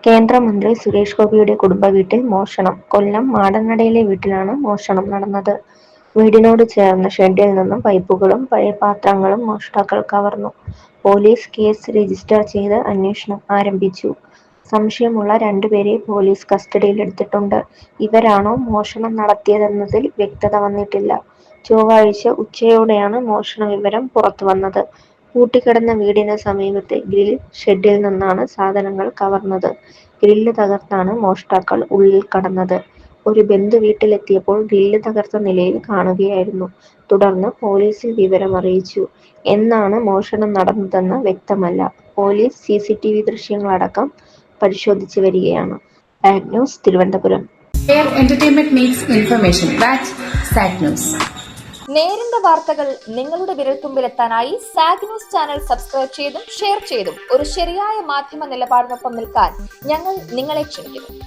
കേന്ദ്രമന്ത്രി സുരേഷ് ഗോപിയുടെ കുടുംബ വീട്ടിൽ മോഷണം. കൊല്ലം മാടനടയിലെ വീട്ടിലാണ് മോഷണം നടന്നത്. വീടിനോട് ചേർന്ന ഷെഡിൽ നിന്നും പൈപ്പുകളും പഴയ പാത്രങ്ങളും മോഷ്ടാക്കൾ കവർന്നു. പോലീസ് കേസ് രജിസ്റ്റർ ചെയ്ത് അന്വേഷണം ആരംഭിച്ചു. സംശയമുള്ള 2 പേരെ പോലീസ് കസ്റ്റഡിയിലെടുത്തിട്ടുണ്ട്. ഇവരാണോ മോഷണം നടത്തിയതെന്നതിൽ വ്യക്തത വന്നിട്ടില്ല. ചൊവ്വാഴ്ച ഉച്ചയോടെയാണ് മോഷണ വിവരം പുറത്തുവന്നത്. പൂട്ടിക്കിടന്ന വീടിന് സമീപത്തെ ഗ്രിൽ ഷെഡിൽ നിന്നാണ് സാധനങ്ങൾ കവർന്നത്. ഗ്രില്ല് തകർത്താണ് മോഷ്ടാക്കൾ ഉള്ളിൽ കടന്നത്. ഒരു ബന്ധുവീട്ടിലെത്തിയപ്പോൾ ഗ്രില്ല് തകർത്ത നിലയിൽ കാണുകയായിരുന്നു. തുടർന്ന് പോലീസിൽ വിവരമറിയിച്ചു. എന്നാണ് മോഷണം നടന്നതെന്ന് വ്യക്തമല്ല. പോലീസ് CCTV ദൃശ്യങ്ങളടക്കം പരിശോധിച്ച് വരികയാണ്. Zag news, Thiruvananthapuram. Where entertainment meets information. That's SAG News. നേരിന്റെ വാർത്തകൾ നിങ്ങളുടെ വിരൽത്തുമ്പിലെത്താനായി സാഗ് ന്യൂസ് ചാനൽ സബ്സ്ക്രൈബ് ചെയ്തും ഷെയർ ചെയ്തും ഒരു ശരിയായ മാധ്യമ നിലപാടിനൊപ്പം നിൽക്കാൻ ഞങ്ങൾ നിങ്ങളെ ക്ഷണിക്കുന്നു.